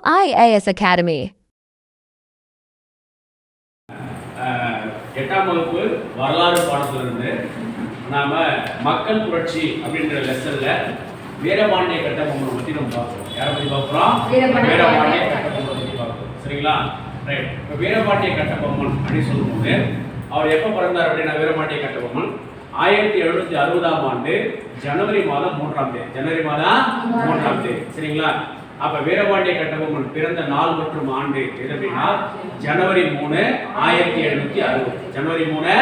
IAS Academy. எட்டாம் வகுப்பு வரலாறு பாடத்திலிருந்து நாம மக்கள் புரட்சி அப்படின்ற லெசன்ல வீரபாண்டிய கட்டபொம்மனை பத்தி நம்ம பார்க்கிறோம். யாரை பத்தி பார்க்கிறோம்? வீரபாண்டிய கட்டபொம்மனை பத்தி பார்க்கிறோம். சரிங்களா? ரைட். இப்போ வீரபாண்டிய கட்டபொம்மன் அப்படின்னு சொல்லும்போது அவர் எப்போ பிறந்தார் அப்படின்னா, வீரபாண்டிய கட்டபொம்மன் 1760ஆம் ஆண்டு ஜனவரி மாதம் 3ஆம் தேதி. ஜனவரி மாதம் 3ஆம் தேதி. சரிங்களா? அப்ப வீரபாண்டிய கட்டபொம்மன் பிறந்த நாள் மற்றும் ஆண்டு எது அப்படின்னா ஜனவரி 3 1760. ஜனவரி 3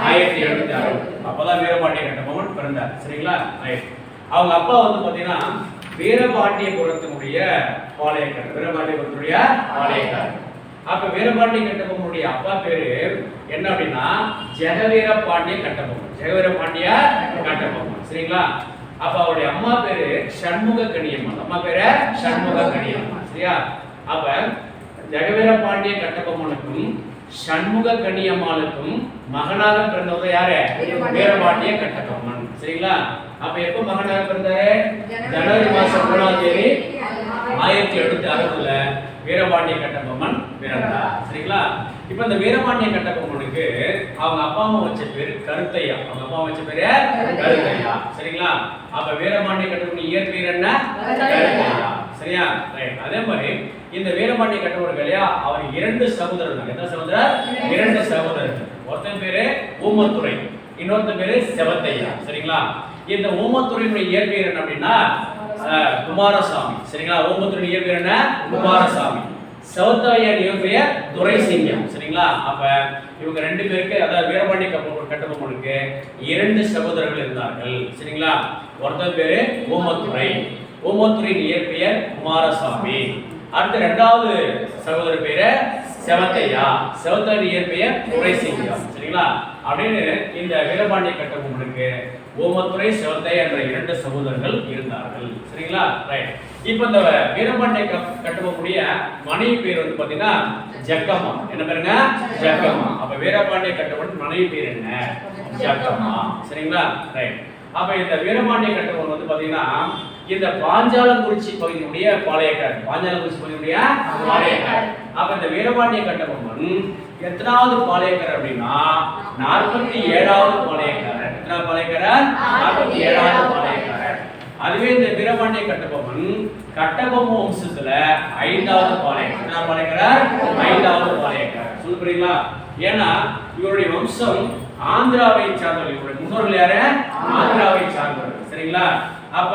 1760. அப்பதான் வீரபாண்டிய கட்டபொம்மன் பிறந்தார். சரிங்களா? அவங்க அப்பா வந்து பாத்தீங்கன்னா வீரபாண்டியபுரத்தினுடைய பாளையக்காரர். வீரபாண்டியபுரத்துடைய பாளையக்காரர். அப்ப வீரபாண்டிய கட்டபொம்மனுடைய அப்பா பேரு என்ன அப்படின்னா ஜெகவீரபாண்டிய கட்டபொம்மன். ஜெகவீரபாண்டிய கட்டபொம்மன். சரிங்களா? அப்ப அவருடைய அம்மா பேரு சண்முக கணியம்மாள். அம்மா பேரு சண்முக கணியம்மாள். சரியா? அப்ப ஜெகவீரபாண்டிய கட்டபொம்மனுக்கும் சண்முக கணியம்மாளுக்கும் மகனாக பிறந்தவர் யாரு? வீரபாண்டிய கட்டபொம்மன். சரிங்களா? அப்ப எப்ப மகனாக பிறந்தாரு? ஜனவரி மாசம் 3ஆம் தேதி 1760ல வீரபாண்டிய கட்டபொம்மன் பிறந்தார். சரிங்களா? இப்ப இந்த வீரபாண்டிய கட்டபொம்மனுக்கு அவங்க அப்பா அம்மா வச்ச பேரு கருத்தையா. அவங்க அப்பா வச்ச பேரு கருத்தையா. சரிங்களா? அப்ப வீரபாண்டிய கட்டபொம்மன் இயற்பெயர் என்ன? கருத்தையா. சரியா? ரைட். அதே மாதிரி இந்த வீரபாண்டிய கட்டபொம்மன் இல்லையா, அவர் 2 சகோதரர்கள். எத்தனை சகோதரர்? 2 சகோதரர்கள். ஒருத்தன் பேரு ஊமத்துரை, இன்னொருத்தன் பேரு செவத்தையா. சரிங்களா? இந்த ஊமத்துரையினுடைய இயற்பெயர் என்ன அப்படின்னா குமாரசாமி. சரிங்களா? ஊமத்துரை இயற்பெயர் என்ன? குமாரசாமி. செவத்தையன் இயற்பெயர் துரைசிங்கம். சரிங்களா? அப்ப இவங்க 2 பேருக்கு, அதாவது வீரபாண்டிய கட்டபொம்மனுக்கு 2 சகோதரர்கள் இருந்தார்கள். சரிங்களா? ஒருத்தர் பேரு ஊமத்துரை, ஊமத்துரையின் இயற்பெயர் குமாரசாமி. அடுத்த 2வது சகோதரர் பேரு செவத்தையா, செவத்தையன் இயற்பெயர் துரைசிங்கம். சரிங்களா? அப்படின்னு இந்த வீரபாண்டிய கட்டபொம்மனுக்கு ஊமத்துரை, செவத்தையா என்ற 2 சகோதரர்கள் இருந்தார்கள். சரிங்களா? ரைட். இப்போ இந்த வீரபாண்டிய கட்டபொம்மனுடைய மனைவி பேர் வந்து பாத்தீங்கன்னா ஜக்கம்மா. என்ன பேருங்க? ஜக்கம்மா. அப்ப வீரபாண்டிய கட்டபொம்மன் மனைவி பேர் என்ன? ஜக்கம்மா. சரிங்களா? ரைட். அப்ப இந்த வீரபாண்டிய கட்டபொம்மன் வந்து பாத்தீங்கன்னா இந்த பாஞ்சாலங்குறிச்சி பகுதியுடைய பாளையக்காரர். பாஞ்சாலங்குறிச்சி பகுதியுடைய பாளையக்காரர். அப்ப இந்த வீரபாண்டிய கட்டபொம்மன் எத்தனாவது பாளையக்காரர் அப்படின்னா 47வது பாளையக்காரர். எத்தனாவது பாளையக்காரர்? 47வது பாளையக்காரர். அதுவே இந்த வீரபாண்டிய கட்டபொம்மன் கட்டபொம்ம வம்சத்துல 5வது பாளையக்காரர். எத்தனாவது பாளையக்காரர்? 5வது பாளையக்காரர். சொல்ல புரியுங்களா? ஏன்னா இவருடைய வம்சம் ஆந்திராவை சார்ந்தவர்கள். இவருடைய முன்னோர்கள் யாரு? ஆந்திராவை சார்ந்தவர்கள். சரிங்களா? அப்ப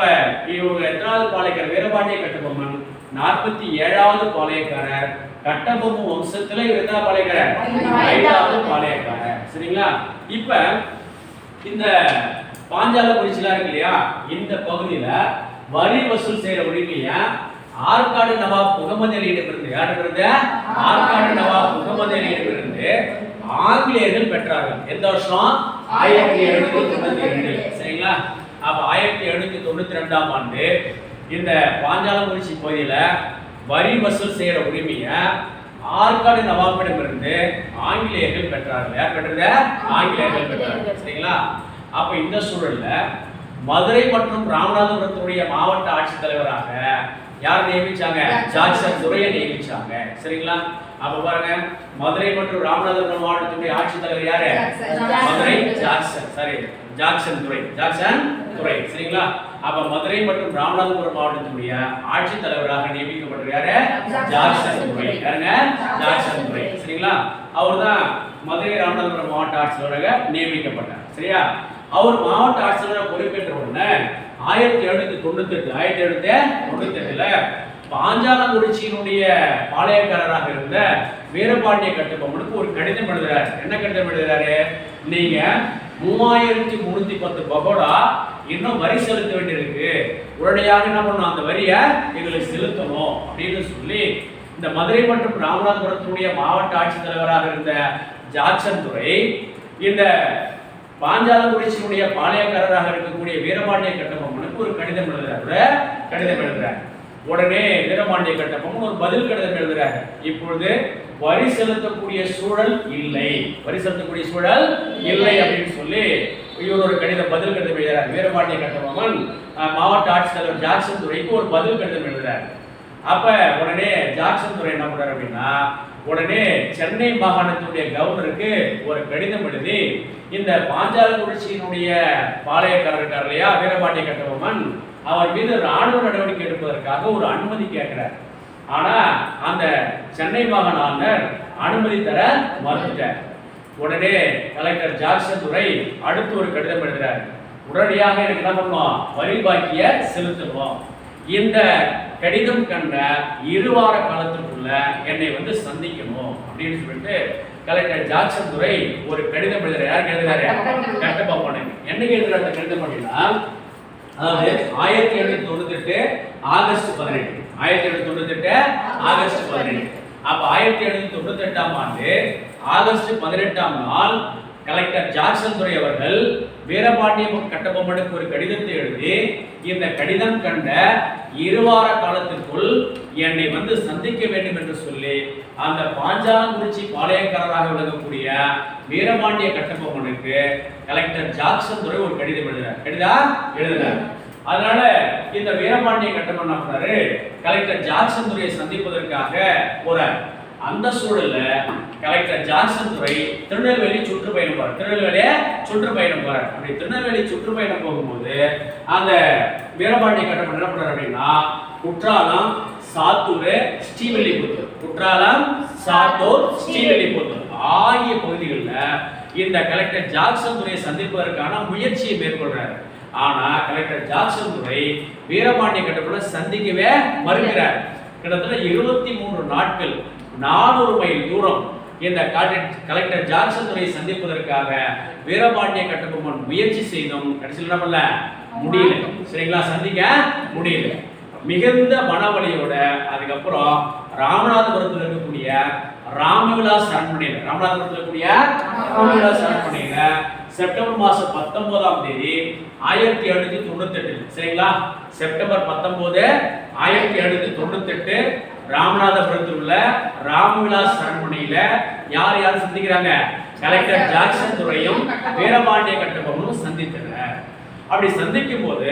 இவங்க எத்தனாவது பாளையக்காரர்? வீரபாண்டிய கட்டபொம்மன் 47வது பாளையக்காரர். கட்டபொம்ம வம்சத்துல இவர் எத்தனாவது பாளையக்காரர்? 5வது பாளையக்காரர். சரிங்களா? இப்ப இந்த பாஞ்சாலங்குறிச்சிலாம் இருக்கு இல்லையா, இந்த பகுதியில வரி வசூல் செய்யற உரிமையை ஆற்காடு நவாப் முகமது அலியிடமிருந்து, யாரிடமிருந்து? ஆற்காடு நவாப் முகமது அலியிடமிருந்து ஆங்கிலேயர்கள் பெற்றார்கள். எந்த வருஷம்? 1792. சரிங்களா? அப்ப 1792ஆம் ஆண்டு இந்த பாஞ்சாலங்குறிச்சி பகுதியில வரி வசூல் செய்யற உரிமையை ஆற்காடு நவாபிடமிருந்து ஆங்கிலேயர்கள் பெற்றார்கள். யார் பெற்றது? ஆங்கிலேயர்கள் பெற்றார்கள். சரிங்களா? அப்ப இந்த சூழல்ல மதுரை மற்றும் ராமநாதபுரத்துடைய மாவட்ட ஆட்சித்தலைவராக யார் நியமிச்சாங்க? ஜாக்சன் துரையை நியமிச்சாங்க. சரிங்களா? அப்ப பாருங்க, மதுரை மற்றும் ராமநாதபுரம் மாவட்டத்துடைய ஆட்சித்தலைவர் யாரு? மதுரை ஜாக்சன் துரை. ஜாக்சன் துரை. சரிங்களா? அப்ப மதுரை மற்றும் ராமநாதபுரம் மாவட்டத்துடைய ஆட்சித்தலைவராக நியமிக்கப்பட்டவர் யாரு? ஜாக்சன் துரை. யாருங்க? ஜாக்சன் துரை. சரிங்களா? அவர்தான் மதுரை ராமநாதபுரம் மாவட்ட ஆட்சித்தலைவராக நியமிக்கப்பட்டார். சரியா? அவர் மாவட்ட ஆட்சித்தலைவராக பொறுப்பேற்ற உடனே 1798ல பாஞ்சாலங்குறிச்சியினுடைய பாளையக்காரராக இருந்த வீரபாண்டிய கட்டபொம்மனுக்கு ஒரு கடிதம் எழுதுறாரு. என்ன கடிதம் எழுதுறாரு? நீங்க 3310 பகோடா இன்னும் வரி செலுத்த வேண்டியிருக்கு, உடனடியாக என்ன பண்ணணும், அந்த வரியை எங்களுக்கு செலுத்தணும் அப்படின்னு சொல்லி இந்த மதுரை மற்றும் ராமநாதபுரத்துடைய மாவட்ட ஆட்சித்தலைவராக இருந்த ஜாக்சன் துரை இந்த பாஞ்சாலங்குறிச்சியினுடைய பாளையக்காரராக இருக்கக்கூடிய வீரபாண்டிய கட்டபொம்மனுக்கு ஒரு கடிதம் எழுதுறாரு. உடனே வீரபாண்டிய கட்டபொம்மன் ஒரு பதில் கடிதம் எழுதுறாரு. இப்பொழுது வரி செலுத்தக்கூடிய சூழல் இல்லை, அப்படின்னு சொல்லி இவர் ஒரு பதில் கடிதம் எழுதுறாரு. வீரபாண்டிய கட்டபொம்மன் மாவட்ட ஆட்சித்தலைவர் ஜாக்சன் துரைக்கு ஒரு பதில் கடிதம் எழுதுறாரு. அப்ப உடனே ஜாக்சன் துரை என்ன பண்றாரு அப்படின்னா, உடனே சென்னை மாகாணத்துடைய கவர்னருக்கு ஒரு கடிதம் எழுதி இந்த பாஞ்சாலங்குறிச்சியினுடைய பாளையக்காரர் இருக்கார் இல்லையா வீரபாண்டிய கட்டபொம்மன், அவர் மீது ராணுவ நடவடிக்கை எடுப்பதற்காக ஒரு அனுமதி கேட்கிறார். ஆனா அந்த சென்னை மாகாண ஆளுநர் அனுமதி தர மறுத்துட்டார். உடனே கலெக்டர் ஜாக்சன் துரை அடுத்து ஒரு கடிதம் எழுதுறார். உடனடியாக எனக்கு என்ன பண்ணுவோம், வரி பாக்கிய செலுத்துவோம். இந்த கடிதம் கண்ட 2 வார காலத்துக்குள்ள என்னை வந்து சந்திக்கணும் அப்படின்னு சொல்லிட்டு கலெக்டர் ஜாக்சன் துரை ஒரு கடிதம் எழுதுறாரு. யாருக்கு எழுதுறாரு? கட்டபொம்மனுக்கு. என்னைக்கு எழுதுறாரு அந்த கடிதம் அப்படின்னா, அதாவது 1798 ஆகஸ்ட் 18. 1798 ஆகஸ்ட் 18. அப்ப 1798ஆம் ஆண்டு ஆகஸ்ட் 18ஆம் நாள் கலெக்டர் ஜாக்சன் துரை அவர்கள் வீரபாண்டிய கட்டபொம்மனுக்கு ஒரு கடிதத்தை எழுதி, இந்த கடிதம் கண்ட 2 வார காலத்திற்குள் என்னை வந்து சந்திக்க வேண்டும் என்று சொல்லி அந்த பாஞ்சாலங்குறிச்சி பாளையக்காரராக விளங்கக்கூடிய வீரபாண்டிய கட்டபொம்மனுக்கு கலெக்டர் ஜாக்சன் துரை ஒரு கடிதம் எழுதினார். அதனால இந்த வீரபாண்டிய கட்டபொம்மன் அப்படின்னாரு கலெக்டர் ஜாக்சன் துரையை சந்திப்பதற்காக போறார். அந்த சூழல்ல கலெக்டர் ஜாக்சன் துரை திருநெல்வேலி சுற்றுப்பயணம் போறார். அப்படி திருநெல்வேலி சுற்றுப்பயணம் போகும்போது அந்த வீரபாண்டிய கட்டபொம்மன் என்ன பண்றாரு அப்படின்னா, குற்றாலம், சாத்தூர், ஸ்ரீவில்லிபுத்தூர் ஆகிய பகுதிகளில் இந்த கலெக்டர் ஜாக்சன் துரையை சந்திப்பதற்கான முயற்சியை மேற்கொள்றாரு. ஆனா கலெக்டர் ஜாக்சன் துரை வீரபாண்டிய கட்டபொம்மனை சந்திக்கவே மறுக்கிறார். கிட்டத்தட்ட 23 நாட்கள் 400 மைல் தூரம் இந்த கலெக்டர் ஜாக்சன் துரையை சந்திப்பதற்காக வீரபாண்டிய கட்டபொம்மன் முயற்சி செய்தும் கடைசியில் என்ன பண்ணல முடியல. சரிங்களா, சந்திக்க முடியல. மிகுந்த மனவலியோட அதுக்கப்புறம் ராமநாதபுரத்தில் இருக்கக்கூடிய ராமவிலாஸ் அரண்மனையில செப்டம்பர் மாசம் 19ஆம் தேதி 1798, சரிங்களா, செப்டம்பர் 19 1798 ராமநாதபுரத்தில் உள்ள ராமவிலாஸ் அரண்மனையில யார் சந்திக்கிறாங்க? கலெக்டர் ஜாக்சன் துரையும் வீரபாண்டிய கட்டபொம்மனும் சந்தித்தனர். அப்படி சந்திக்கும் போது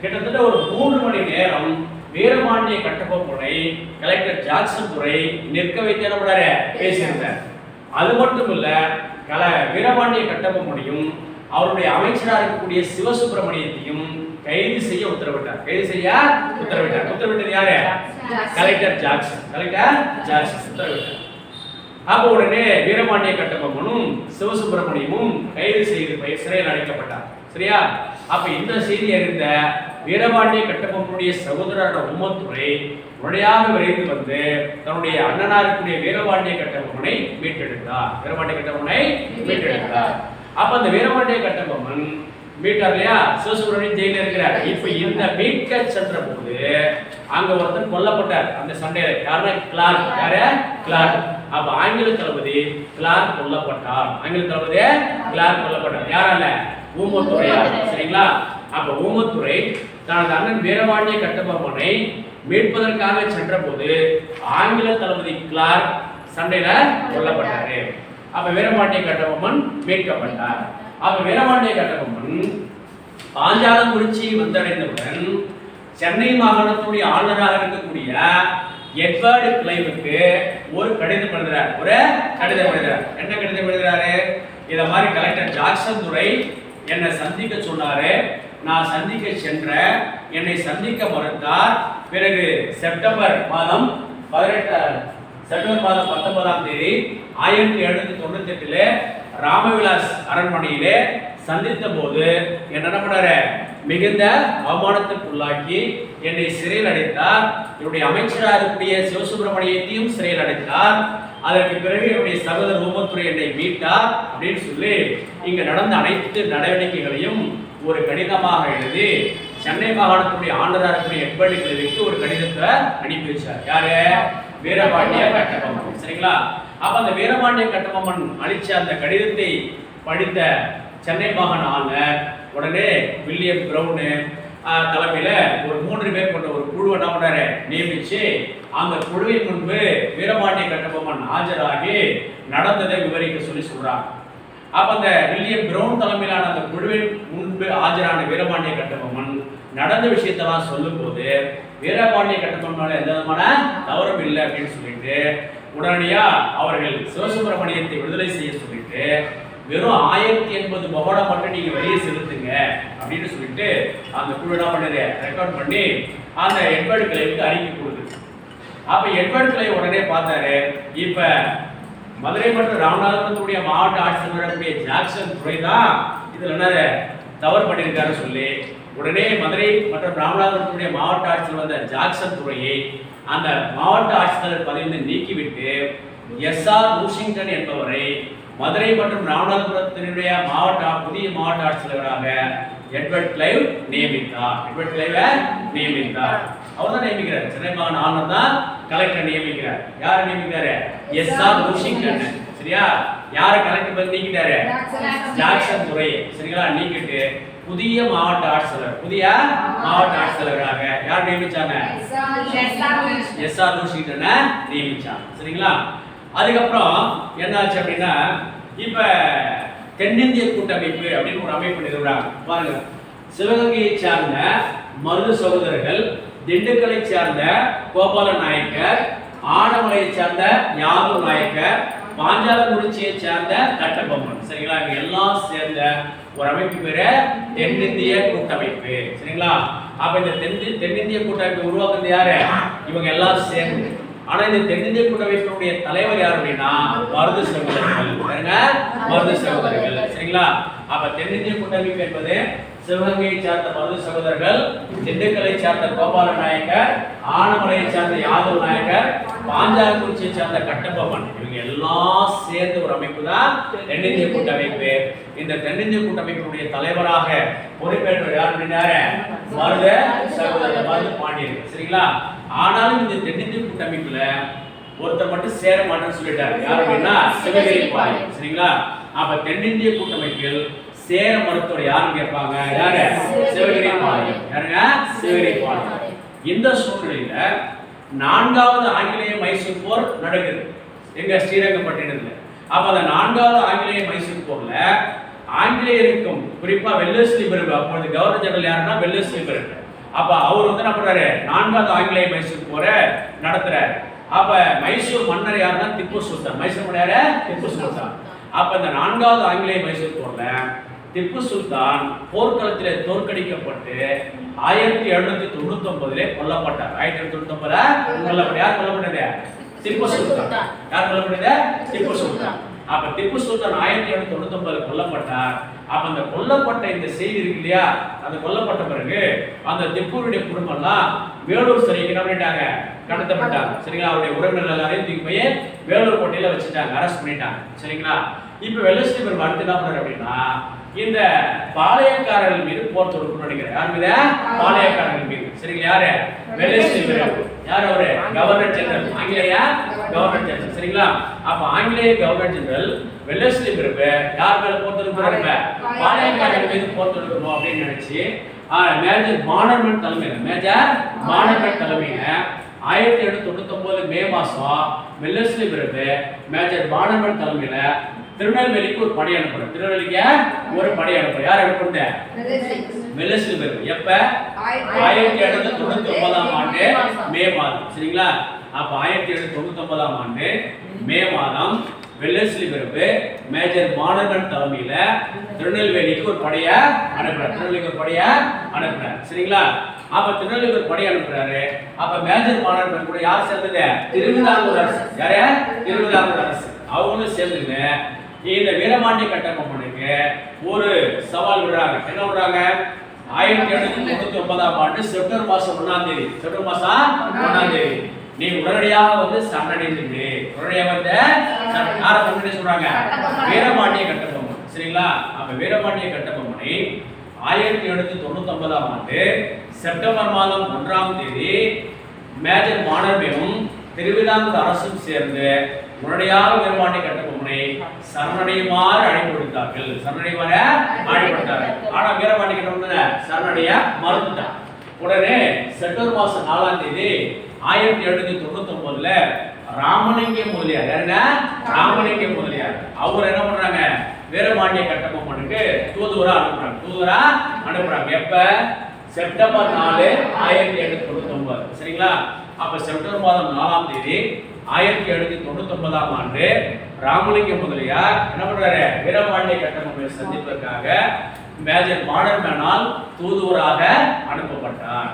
கிட்டத்தட்ட ஒரு 3 மணி நேரம் வீரபாண்டிய கட்டபொம்மனை கலெக்டர் ஜாக்சன் துரை நிற்க வைத்து பேசியிருந்தார். அது மட்டும் இல்ல, வீரபாண்டிய கட்டபொம்மனையும் அவருடைய அமைச்சராக இருக்கக்கூடிய சிவசுப்பிரமணியத்தையும் கைது செய்ய உத்தரவிட்டார். உத்தரவிட்டது யாரு? கலெக்டர் ஜாக்சன் உத்தரவிட்டார். அப்ப உடனே வீரபாண்டிய கட்டபொம்மனும் சிவசுப்பிரமணியமும் கைது செய்து சிறையில் அடைக்கப்பட்டார். சரியா? அப்ப இந்த செய்தி அறிந்த வீரபாண்டிய கட்டபொம்மனுடைய சகோதரரான ஊமத்துரை உடனடியாக விரைந்து வந்து தன்னுடைய அண்ணனா இருக்கக்கூடிய வீரபாண்டிய கட்டபொம்மனை மீட்டெடுத்தார். அப்ப அந்த வீரபாண்டிய கட்டபொம்மன் மீட்டார் இல்லையா, சிவசுப்பிரமணியன் ஜெயில இருக்கிறார். இப்ப இந்த மீட்க சென்ற போது அங்க ஒருத்தர் கொல்லப்பட்டார் அந்த சண்டையில. யாருன்னா கிளார்க். அப்ப ஆங்கில தளபதி கிளார்க் கொல்லப்பட்டார். யாரால? ஊமத்துரையார். சரிங்களா? அப்ப ஊமத்துரை தனது அண்ணன் வீரபாண்டிய கட்டபொம்மனை மீட்பதற்காக சென்ற போது ஆங்கில தளபதி கிளார்க் சண்டையில கொல்லப்பட்டாரு. அப்ப வீரபாண்டிய கட்டபொம்மன் மீட்கப்பட்டார். அப்ப வீரபாண்டிய கட்டபொம்மன் பாஞ்சாலங்குறிச்சி வந்தடைந்தவுடன் சென்னை மாகாணத்துடைய ஆளுநராக இருக்கக்கூடிய எட்வர்டு கிளைவுக்கு ஒரு கடிதம் எழுதுறார். என்ன கடிதம் எழுதுறாரு? இத மாதிரி கலெக்டர் ஜாக்சன் துரை என்னை சந்திக்க சொன்னாரு, நான் சந்திக்க சென்ற, என்னை சந்திக்க மறுத்தார். பிறகு செப்டம்பர் மாதம் 19ஆம் தேதி 1798 ராமவிலாஸ் அரண்மனையிலே சந்தித்த போது என்ன பண்ணாரு? மிகுந்த அவமானத்திற்குள்ளாக்கி என்னை சிறையில் அடைத்தார். என்னுடைய அமைச்சராக இருக்கக்கூடிய சிவசுப்பிரமணியத்தையும் சிறையில் அடைத்தார். அதற்கு பிறகு என்னுடைய சகோதரர் ஊமத்துரை என்னை மீட்டார் அப்படின்னு சொல்லி இங்க நடந்த அனைத்து நடவடிக்கைகளையும் ஒரு கடிதமாக எழுதி சென்னை மாகாணத்துடைய ஆளுநராக இருக்கக்கூடிய எட்வர்டு கிளைவுக்கு ஒரு கடிதத்தை அனுப்பி வச்சார். யாரு? வீரபாண்டிய கட்டபொம்மன். சரிங்களா? அப்ப அந்த வீரபாண்டிய கட்டபொம்மன் அளிச்ச அந்த கடிதத்தை படித்த சென்னை மாகாண ஆளுநர் உடனே வில்லியம் பிரவுன் தலைமையில ஒரு 3 பேர் கொண்ட ஒரு குழுவை நியமிச்சு அந்த குழுவின் முன்பு வீரபாண்டிய கட்டபொம்மன் ஆஜராகி நடந்ததை விவரிக்க சொல்றாங்க. அப்ப அந்த வில்லியம் பிரவுன் தலைமையிலான அந்த குழுவின் முன்பு ஆஜரான வீரபாண்டிய கட்டபொம்மன் நடந்த விஷயத்தெல்லாம் சொல்லும் போது வீரபாண்டிய கட்டபொம்மன் எந்த விதமான தவறும் இல்லை அப்படின்னு சொல்லிட்டு உடனடியா அவர்கள் சிவசுப்பிரமணியத்தை விடுதலை செய்ய சொல்லிட்டு வெறும் 1080 பகோடா மட்டும் நீங்க வெளியே செலுத்துங்க அப்படின்னு சொல்லிட்டு அந்த குழு என்ன பண்ணது ரெக்கார்ட் பண்ணி அந்த எட்வர்டு கிளைவுக்கு அறிக்கை கொடுக்குது. அப்ப எட்வர்டு கிளை உடனே பார்த்தாரு, இப்ப மதுரை மற்றும் ராமநாதபுரத்துடைய மாவட்ட ஆட்சியர் வரக்கூடிய ஜாக்சன் துறை தான் இதுல என்ன தவறு பண்ணியிருக்காரு சொல்லி உடனே மதுரை மற்றும் ராமநாதபுரத்துடைய மாவட்ட ஆட்சியர் வந்த ஜாக்சன் துறையை அந்த மாவட்ட ஆட்சித்தலைவர் பதவியிலிருந்து நீக்கிவிட்டு எஸ்ஆர் லூசிங்டன் என்பவரை மதுரை மற்றும் ராமநாதபுரத்தினுடைய புதிய மாவட்ட ஆட்சித்தலைவராக எட்வர்ட் கிளைவ் நியமித்தார். எட்வர்ட் கிளைவை நியமித்தார். அவர் தான் நியமிக்கிறார். சென்னை மாகாண ஆளுநர் தான் கலெக்டர் நியமிக்கிறார். யாரை நியமிக்கிறாரு? SR Lushington. சரியா? யாரை கலெக்டர் பத்தி நீக்கிட்டாரு? ஜாக்சன் துறை. சரிங்களா? நீக்கிட்டு புதிய மாவட்ட ஆட்சித்தலைவராக யார் நியமிச்சாங்க? எஸ்ஆர் லூசிங்டனை நியமிச்சாங்க. சரிங்களா? அதுக்கப்புறம் என்னாச்சு அப்படின்னா இப்ப தென்னிந்திய கூட்டமைப்பு அப்படின்னு ஒரு அமைப்பு நிறுவனம் பாருங்க. சிவகங்கையை சார்ந்த மருது சகோதரர்கள், திண்டுக்கலை சார்ந்த கோபால நாயக்கர், ஆனமலையை சார்ந்த யாதவ் நாயக்கர், பாஞ்சாலங்குறிச்சியை சார்ந்த கட்டபொம்மன். சரிங்களா? இவங்க எல்லாம் சேர்ந்த ஒரு அமைப்பு பேரு தென்னிந்திய கூட்டமைப்பு. சரிங்களா? அப்ப இந்த தென்னிந்திய கூட்டமைப்பு உருவாக்குறது யாரு? இவங்க எல்லாம் சேர்ந்து. ஆனா இந்த தென்னிந்திய கூட்டமைப்பினுடைய தலைவர் யார் அப்படின்னா மருது சகோதரர்கள். மருது சகோதரர்கள். சரிங்களா? அப்ப தென்னிந்திய கூட்டமைப்பு என்பது சிவகங்கையை சார்ந்த மருது சகோதரர்கள், திண்டுக்கலை சார்ந்த கோபால நாயக்கர், ஆனமலையை சார்ந்த யாதவ் நாயக்கர், பாஞ்சாலங்குறிச்சியை சார்ந்த கட்டபொம்மன். இவங்க எல்லாம் சேர்ந்த ஒரு அமைப்பு தான் தென்னிந்திய கூட்டமைப்பு. இந்த தென்னிந்திய கூட்டமைப்பினுடைய தலைவராக பொறுப்பேற்றவர் யார் அப்படின்னாரு மருத சகோதரர் மருது பாண்டியன். சரிங்களா? ஆனாலும் இந்த தென்னிந்திய கூட்டமைப்புல ஒருத்தர் மட்டும் சேர மாட்டேன்னு சொல்லிட்டாரு. யார் அப்படின்னா சிவகிரி பாளையம். சரிங்களா? அப்ப தென்னிந்திய கூட்டமைப்பில் சேர மருத்துவர் யாருன்னு கேட்பாங்க. யாரு? சிவகிரி பாளையம். யாருங்க? சிவகிரி பாளையம். இந்த சூழ்நிலையில 4வது ஆங்கிலேய மைசூர் போர் நடக்குது எங்க ஸ்ரீரங்கப்பட்டினத்துல. அப்ப அந்த 4வது ஆங்கிலேய மைசூர் போர்ல ஆங்கிலேயருக்கும் குறிப்பா வெல்லஸ்லி பிரபு, அப்பொழுது கவர்னர் ஜெனரல் யாருன்னா வெல்லஸ்லி பிரபு. அப்ப அவர் வந்து என்ன பண்றாரு? 4வது ஆங்கிலேய மைசூர் போரை நடத்துறாரு. அப்ப மைசூர் மன்னர் யாருன்னா திப்பு சுல்தான். மைசூர் மன்னர் யாரு? திப்பு சுல்தான். அப்ப இந்த 4வது ஆங்கிலேய மைசூர் போர்ல திப்பு சுல்தான் போர்க்களத்திலே தோற்கடிக்கப்பட்டு 1799 கொல்லப்பட்டார். 1799 கொல்லப்பட்டார். யார் கொல்லப்பட்டது? திப்பு சுல்தான். யார் கொல்லப்பட்டது? திப்பு சுல்தான். அப்ப திப்பு சுல்தான் 1799 கொல்லப்பட்டார். அப்ப அந்த கொல்லப்பட்ட இந்த செய்தி இருக்கு இல்லையா, அந்த கொல்லப்பட்ட பிறகு அந்த திப்புடைய குடும்பம் எல்லாம் வேலூர் சிறைக்கு என்ன பண்ணிட்டாங்க? கடத்தப்பட்டாங்க. சரிங்களா? அவருடைய உறவினர்கள் எல்லாரையும் தூக்கி போய் வேலூர் கோட்டையில வச்சுட்டாங்க, அரெஸ்ட் பண்ணிட்டாங்க. சரிங்களா? இப்ப வெல்லஸ்லி பிரபு அடுத்து என்ன பண்றாரு அப்படின்னா இந்த பாளையக்காரர்கள் மீது போர் தொடுக்கணும்னு நினைக்கிறேன். யார் மீது? பாளையக்காரர்கள் மீது. சரிங்களா? யாரு? வெல்லஸ்லி பிரபு. யார் அவரு? Governor general. ஆங்கிலேய கவர்னர் ஜெனரல். சரிங்களா? அப்ப ஆங்கிலேய கவர்னர் ஜெனரல் வெல்லஸ்லி பிரபு யார் மேல போர் தொடுக்கிறாங்க? பாளையக்காரர்கள் மீது போர் தொடுக்கணும் அப்படின்னு நினைச்சு மேஜர் பானர்மன் தலைமையில 1799 மே மாசம் வெல்லஸ்லி பிரபு மேஜர் பானர்மன் தலைமையில திருநெல்வேலிக்கு ஒரு படை அனுப்புறாரு. திருநெல்வேலிக்கு ஒரு படை அனுப்புறாரு. யார் அனுப்புறது? வெல்லஸ்லி பிரபு. எப்ப? 1799 ஆண்டு மே மாதம். சரிங்களா? அப்ப 1799 ஆண்டு மே மாதம் வெல்லஸ்லி பிரபு மேஜர் பானர்மன் தலைமையில திருநெல்வேலிக்கு ஒரு படைய அனுப்புறாரு. சரிங்களா? அப்ப திருநெல்வேலி ஒரு படை அனுப்புறாரு. அப்ப மேஜர் பானர்மன் கூட யார் சேர்ந்தது? திருவிதாங்கூர் அரசு. யாரு? திருவிதாங்கூர் அரசு. அவங்களும் சேர்ந்துங்க இந்த வீரபாண்டிய கட்டபொம்மனுக்கு ஒரு சவால் விடுறாங்க. என்ன விடுறாங்க? 1799 ஆண்டு செப்டம்பர் மாசம் 1ஆம் தேதி நீ உடனடியாக வந்து சரணடைந்து உடனடியாக வந்து யார சரணடை சொல்றாங்க? வீரபாண்டிய கட்டபொம்மன். சரிங்களா? அப்ப வீரபாண்டிய கட்டபொம்மனை 1799 ஆண்டு செப்டம்பர் மாதம் 1ஆம் தேதி மேஜர் பானர்மனும் திருவிதாங்கூர் அரசும் சேர்ந்து உடனடியாக வீரபாண்டிய கட்டபொம்மனை சரணடையுமாறு அழைப்பு விடுத்தார்கள். ஆனா வீரபாண்டிய கட்டபொம்மன் சரணடைய மறுத்துட்டார். உடனே செப்டம்பர் மாசம் 4ஆம் தேதி 1799 ராமலிங்க முதலியார் அவர் என்ன பண்றாங்க? வீரபாண்டிய கட்டபொம்மனுக்கு தூதுவரா அனுப்புறாங்க. எப்ப? செப்டம்பர் 4 1799. சரிங்களா? அப்ப செப்டம்பர் மாதம் 4ஆம் தேதி 1799ஆம் ஆண்டு ராமலிங்கம் முதலியார் என்ன பண்றாரு? வீரபாண்டிய கட்டபொம்மனை சந்திப்பதற்காக மேஜர் மாடர்மேனால் தூதுவராக அனுப்பப்பட்டார்.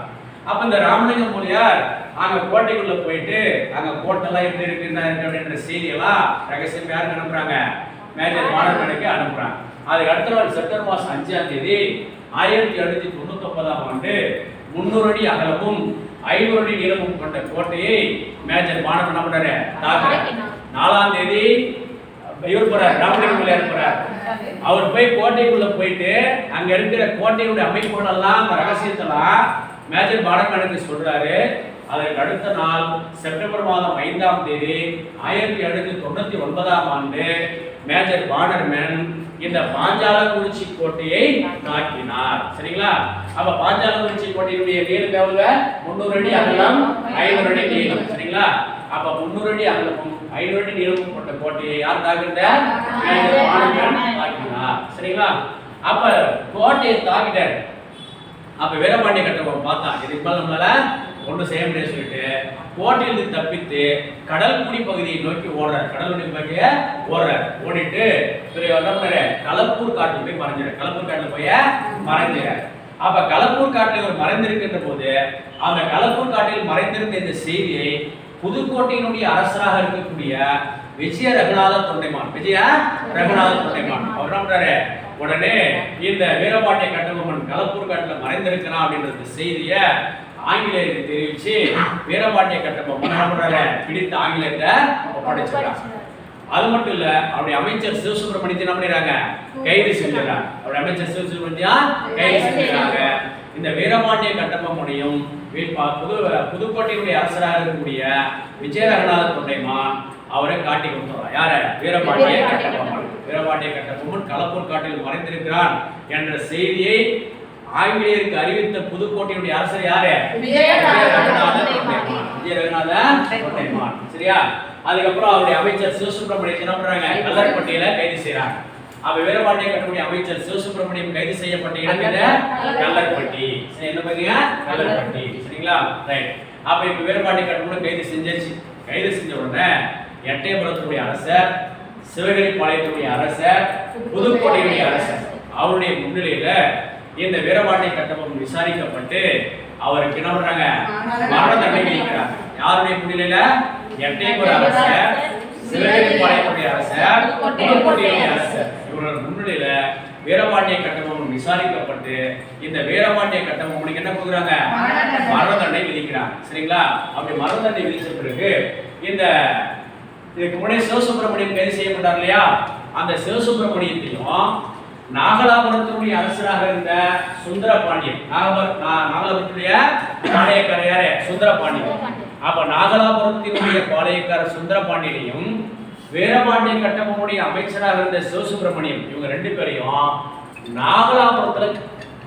அப்ப இந்த ராமலிங்கம் முதலியார் அங்க கோட்டைக்குள்ள போயிட்டு அங்க கோட்டெல்லாம் எப்படி இருக்கு அப்படின்ற செய்தியெல்லாம் ரகசியம் யாருக்கு அனுப்புறாங்க? மேஜர் மாடர்மேனுக்கு அனுப்புறாங்க. அதுக்கு அடுத்த நாள் செப்டம்பர் மாதம் 5ஆம் தேதி 1799ஆம் ஆண்டு 300 அடி அகலமும் 500 அடி நீளமும் கொண்ட கோட்டையை மேஜர் மாடர்மேன் என்ன பண்றாரு? தாக்குறார். 4ஆம் தேதி இவர் போறார், ராமலிங்கம் முதலியார் போறார். அவர் போய் கோட்டைக்குள்ள போயிட்டு அங்க இருக்கிற கோட்டையுடைய அமைப்புகள் எல்லாம் ரகசியத்தெல்லாம் மேஜர் மாடர்மேனுக்கு சொல்றாரு. அதற்கு அடுத்த நாள் செப்டம்பர் மாதம் 5ஆம் தேதி 1799ஆம் ஆண்டு மேஜர் மாடர்மேன் இந்த பாஞ்சாலங்குறிச்சி கோட்டையை தாக்கினார். சரிங்களா? அப்ப பாஞ்சாலங்குறிச்சி கோட்டையுடைய நீளம் எவ்வளவு? 300 அடி அகலம், 500 அடி நீளம். சரிங்களா? அப்ப 300 அடி அகலமும் 500 அடி நீளமும் கொண்ட கோட்டையை யார் தாக்குறார்? மேஜர் மாடர்மேன் தாக்கினார். சரிங்களா? அப்ப கோட்டையை தாக்கிட்டார். அப்ப வீரபாண்டிய கட்டபொம்மன் பார்த்தான், இதுக்கு மேல நம்மளால ஒன்றும் செய்ய முடியாது சொல்லிட்டு கோட்டையிலிருந்து தப்பித்து கடல்குடி பகுதியை நோக்கி ஓடுறார். கடல்குடி பகுதியை ஓடுறார். ஓடிட்டு களப்பூர் காட்டுல போய் மறைஞ்சார். களப்பூர் காட்டுல போய் மறைஞ்சார். அப்ப களப்பூர் காட்டில் ஒரு மறைந்திருக்கின்ற போது அந்த களப்பூர் காட்டில் மறைந்திருந்த இந்த செய்தியை புதுக்கோட்டையினுடைய அரசராக இருக்கக்கூடிய விஜய ரகுநாத தொண்டைமான் அவர் என்ன பண்றாரு? உடனே இந்த வீரபாண்டிய கட்டபொம்மன் களப்பூர் காட்டுல மறைந்திருக்கிறான் அப்படின்ற செய்தியை ஆங்கிலேயருக்கு தெரிவிச்சு வீரபாண்டிய கட்டபொம்மன் என்ன பண்றாரு? பிடித்த ஆங்கிலேயத்தை ஒப்படைச்சிருக்காங்க. அது மட்டும் இல்ல, அவருடைய அமைச்சர் சிவசுப்பிரமணியத்தை என்ன பண்ணிடுறாங்க? கைது செஞ்சிடறாங்க. அவருடைய அமைச்சர் சிவசுப்பிரமணியா கைது செஞ்சிடறாங்க. இந்த வீரபாண்டிய கட்டபொம்மனையும் புதுக்கோட்டையுடைய அரசராக இருக்கக்கூடிய விஜய ரகுநாத தொண்டைமான் அவரை காட்டி கொடுத்துறார். யார? வீரபாண்டிய கட்டபொம்மன். வீரபாண்டிய கட்டபொம்மன் களப்பூர் காட்டில் மறைந்திருக்கிறான் என்ற செய்தியை ஆங்கிலேயருக்கு அறிவித்த புதுக்கோட்டையுடைய அரசர் யாரு? விஜய ரகுநாத தொண்டைமான். சரியா? அதுக்கப்புறம் அவருடைய அமைச்சர் சிவசுப்பிரமணியத்தை என்ன பண்றாங்க? கல்லர்பட்டியில கைது செய்யறாங்க. அப்ப வீரபாண்டிய கட்டபொம்மனுடைய அமைச்சர் சிவசுப்பிரமணியம் கைது செய்யப்பட்ட இடம் கல்லர்பட்டி. என்ன பாத்தீங்க? கல்லர்பட்டி. சரிங்களா? ரைட். அப்ப இப்ப வீரபாண்டிய கட்டபொம்மன் கைது செஞ்சாச்சு. கைது செஞ்ச உடனே எட்டயபுரத்துடைய அரசர், சிவகிரிபாளையத்துடைய அரசர், புதுக்கோட்டையுடைய அரசர் அவருடைய முன்னிலையில இந்த வீரபாண்டிய கட்டபொம்மன் விசாரிக்கப்பட்டு அவருக்கு என்ன பண்றாங்க? மரண தண்டனை விதிக்கிறாங்க. யாருடைய முன்னிலையில? எட்டயபுர அரசர், சிவகிரிபாளையத்துடைய அரசர், புதுக்கோட்டையுடைய அரசர் இவரோட முன்னிலையில வீரபாண்டிய கட்டபொம்மன் விசாரிக்கப்பட்டு இந்த வீரபாண்டிய கட்டபொம்மனுக்கு என்ன கொடுக்குறாங்க? மரண தண்டனை விதிக்கிறாங்க. சரிங்களா? அப்படி மரண தண்டனை விதிச்ச பிறகு இந்த இதுக்கு முன்னாடி சிவசுப்பிரமணியம் கைது செய்யப்பட்டார் இல்லையா? அந்த சிவசுப்பிரமணியத்தையும் நாகலாபுரத்தினுடைய அரசராக இருந்த சுந்தரபாண்டியன், நாகலாபுரத்துடைய பாளையக்காரர் சுந்தரபாண்டியன். அப்ப நாகலாபுரத்தினுடைய பாளையக்காரர் சுந்தரபாண்டியனையும் வீரபாண்டிய கட்டபொம்மனுடைய அமைச்சராக இருந்த சிவசுப்பிரமணியம் இவங்க ரெண்டு பேரையும் நாகலாபுரத்துல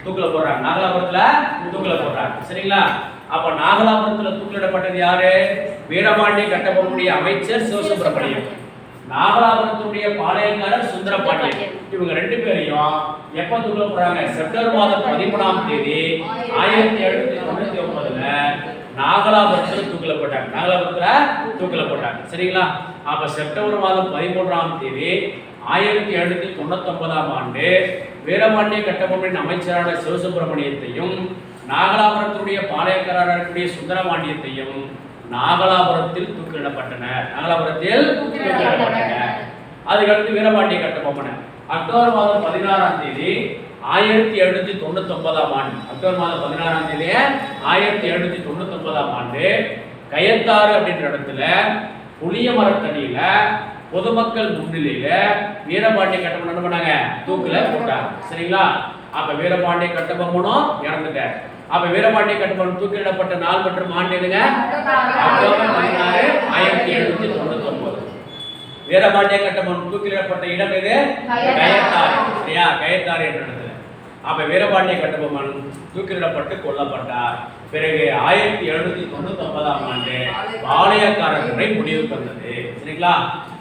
தூக்கில போடுறாங்க. சரிங்களா? அப்ப நாகலாபுரத்துல தூக்கிலிடப்பட்டது யாரு? வீரபாண்டிய கட்டபொம்மனுடைய அமைச்சர் சிவசுப்பிரமணியம், நாகலாபுரத்துடைய பாளையக்காரர் சுந்தரபாண்டியன். இவங்க ரெண்டு பேரையும் எப்ப தூக்கில போறாங்க? செப்டம்பர் மாதம் 13ஆம் தேதி 1799ல நாகலாபுரத்துல தூக்கில போட்டாங்க. சரிங்களா? அப்ப செப்டம்பர் மாதம் 13ஆம் தேதி 1799ஆம் ஆண்டு வீரபாண்டிய கட்டபொம்மனின் அமைச்சரான சிவசுப்பிரமணியத்தையும் நாகலாபுரத்துடைய பாளையக்காரராக இருக்கக்கூடிய சுந்தரபாண்டியத்தையும் நாகலாபுரத்தில் தூக்கிலிடப்பட்டனர். அதுக்கடுத்து வீரபாண்டிய கட்டபொம்மன் அக்டோபர் மாதம் 16ஆம் தேதி 1799ஆம் ஆண்டு அக்டோபர் மாதம் 16ஆம் தேதி 1799ஆம் ஆண்டு கயத்தாறு அப்படின்ற இடத்துல புளிய மரத்தடியில பொதுமக்கள் முன்னிலையில வீரபாண்டிய கட்டபொம்மன் என்ன பண்ணாங்க? தூக்கில போட்டாங்க. சரிங்களா? அப்ப வீரபாண்டிய கட்டபொம்மனும் இறந்துட்டார். அப்ப வீரபாண்டிய கட்டபொம்மன் தூக்கிலிடப்பட்ட நாள் மற்றும் ஆண்டு எதுங்க? அக்டோபர் 16 1799. வீரபாண்டிய கட்டபொம்மன் தூக்கிலிடப்பட்ட இடம் எது? கயத்தாறு. சரியா? கயத்தாறு என்ற இடத்துல. அப்ப வீரபாண்டிய கட்டபொம்மன் தூக்கிலிடப்பட்டு கொல்லப்பட்டார். பிறகு 1799ஆம் ஆண்டு பாளையக்காரர் முறை முடிவுக்கு வந்தது. சரிங்களா?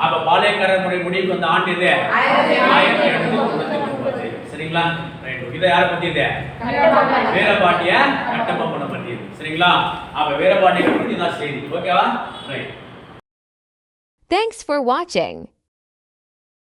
அப்ப பாளையக்காரர் முறை முடிவுக்கு வந்த ஆண்டு இது 1799. சரிங்களா? ரைட். இதை யாரை பத்தி இது வீரபாண்டிய கட்டபொம்மனை பத்தி. சரிங்களா? அப்ப வீரபாண்டிய பத்தி தான் செய்தி. ஓகேவா? ரைட். Thanks for watching.